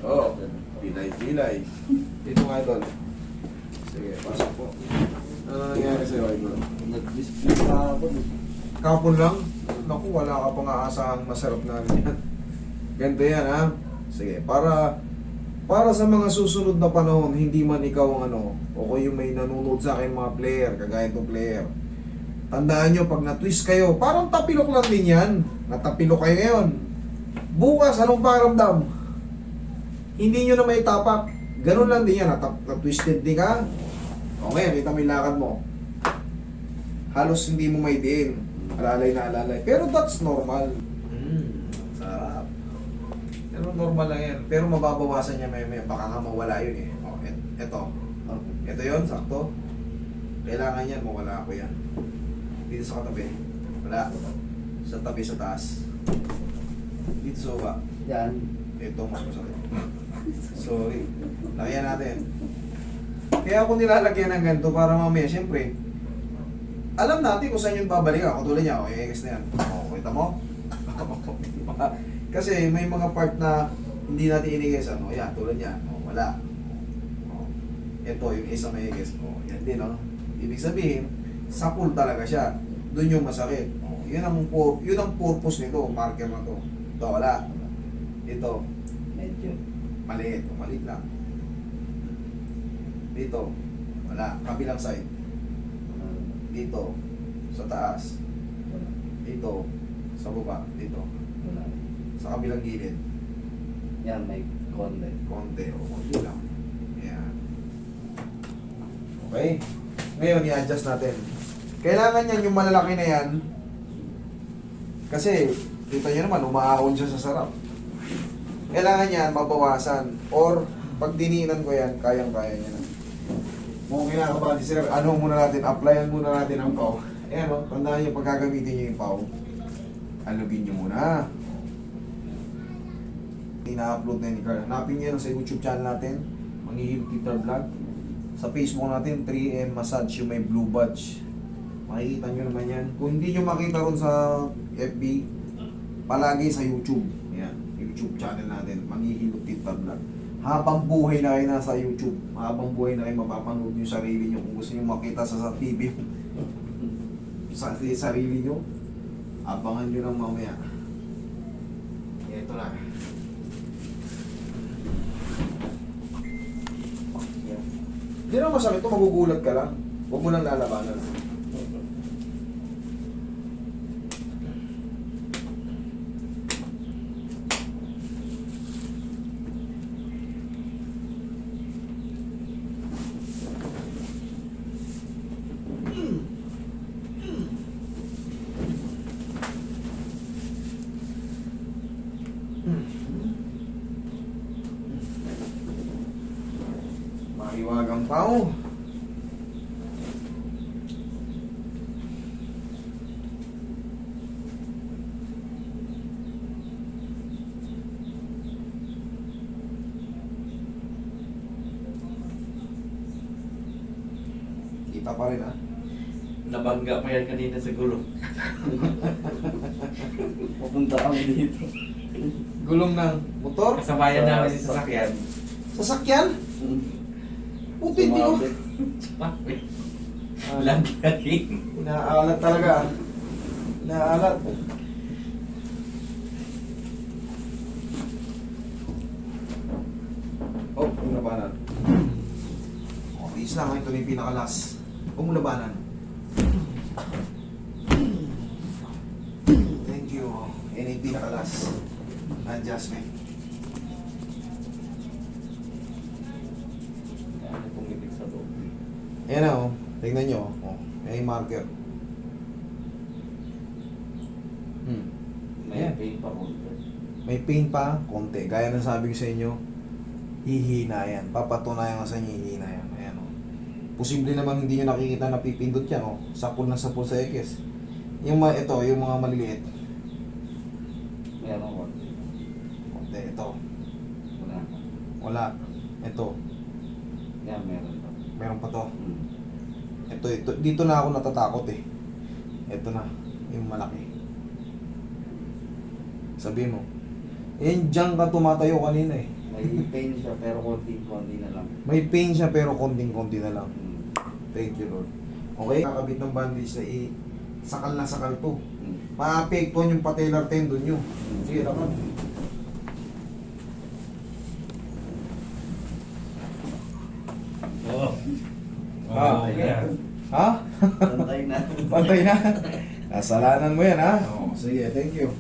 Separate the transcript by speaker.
Speaker 1: Oo, pilay-pilay. Dito nga ito. Sige, pasok po. Ano nangyari sa'yo, Idol?
Speaker 2: Nag-display pa ako.
Speaker 1: Kapon lang? Naku, wala ka pang aasahang masarap na yan. Ganito yan, ha? Sige, para sa mga susunod na panahon, hindi man ikaw ang ano, o kung yung may nanonood sa akin mga player, kagaya itong player, tandaan nyo, pag na-twist kayo, parang tapilok lang din yan. Natapilok kayo ngayon. Bukas, anong pakiramdam? Hindi nyo na may tapak. Ganun lang din yan. Na-twisted din ka. Okay, kita mo yung lakad mo. Halos hindi mo may diin. Alalay na alalay. Pero that's normal. Sarap. Pero normal lang yan. Pero mababawasan niya may baka nga mawala yun eh. O, eto. Ito yun, sakto. Kailangan yan, mawala ako yan. Dito sa katabi. Wala. Sa tabi sa taas. Dito sa baba.
Speaker 2: Yan.
Speaker 1: Ito mas masakit. Sorry. Lagyan natin. Kaya ako nilalagyan ng ganito para mamaya, siyempre, alam natin kung saan yung babalik ako. Tulad niya, i-X na yan. Kita mo? Kasi may mga part na hindi natin i-X. Yan, tulad niya. Wala. Ito, yung isa may i-X. Yan din, Ibig sabihin, sapul talaga siya. Doon yung masakit. Yun ang purpose nito, marker na to. Ito, wala. Ito,
Speaker 2: Medyo.
Speaker 1: maliit. Maliit lang. Dito, wala. Kabilang side. Dito, sa taas. Dito, sa baba. Dito,
Speaker 2: Wala.
Speaker 1: sa kabilang gilid.
Speaker 2: Yan, may konti.
Speaker 1: Konti o konti lang. Ayan. Okay. Ngayon, i-adjust natin. Kailangan yan, yung malalaki na yan. Kasi, kita nyo naman, umaahon siya sa sarap. Kailangan yan, mabawasan. Or, pag diniinan ko yan, kayang-kaya niya na. Kung kinakabahan si sir, ano muna natin, applyan muna natin ang pau. Ayan tandaan nyo, pag gagamitin nyo yung pau, alugin nyo muna. Ina-upload na ni Carl. Hanapin nyo sa YouTube channel natin, Manghihilot Guitar Vlog. Sa Facebook natin, 3M Massage, yung may blue badge. Makikita nyo naman yan. Kung hindi nyo makita ron sa FB, palagi sa YouTube. Ayan, YouTube channel natin, Manghihilot Guitar Vlog. Habang buhay na kayo nasa YouTube, habang buhay na kayo mapapanood yung sarili nyo. Kung gusto nyo makita sa TV, sa sarili nyo, abangan nyo lang mamaya. Ito na. Hindi na masakit ito, magugulat ka lang. Huwag mo lang lalabanan. Mahiwagang pao. Kita pa rin
Speaker 3: Nabangga pa yan kanina sa gulong.
Speaker 2: Pupunta kami dito.
Speaker 1: Gulong ng motor.
Speaker 3: Kasabayan namin sa sasakyan.
Speaker 1: Sasakyan. Puti hindi ko.
Speaker 3: Sumabit. Lagyan.
Speaker 1: Inaalat talaga. Inaalat. Oh, yung labanan. Oh, tiis lang. Ito na yung pinakalas. Huwag mo labanan. Thank you. Yan yung pinakalas. Adjustment.
Speaker 3: Ano pumitik sa loob?
Speaker 1: Ayan na tingnan nyo. Yan yung marker.
Speaker 3: May
Speaker 1: Ayan.
Speaker 3: pain pa konti.
Speaker 1: May pain pa, konti. Gaya ng sabi ko sa inyo, hihina yan. Papatunayan ko sa inyo, hihina yan. Ayan Posible naman hindi nyo nakikita na pipindot yan. Sapul na sapul sa ekes. Yung ito, yung mga maliliit.
Speaker 2: Meron konti.
Speaker 1: Konti, ito.
Speaker 2: Wala.
Speaker 1: Wala. Ito.
Speaker 2: Yan, meron pa.
Speaker 1: Meron pa to.
Speaker 2: Hmm.
Speaker 1: Ito. Dito na ako natatakot eh. Ito na. Yung malaki. Sabi mo. Diyan ka tumatayo kanina eh.
Speaker 2: May pain siya pero konti-konti na lang.
Speaker 1: May pain siya pero konting-konti na lang.
Speaker 2: Hmm.
Speaker 1: Thank you, Lord. Okay, kakabit ng bandage na sakal na sakal to.
Speaker 2: Hmm.
Speaker 1: Maapektuhan yung patellar tendon nyo. Sige, dapat.
Speaker 3: Oo.
Speaker 1: Ah,
Speaker 3: yan.
Speaker 1: Ha?
Speaker 2: Pantay na.
Speaker 1: Pantay na. Kasalanan mo yan, ha? Oo, sige, thank you.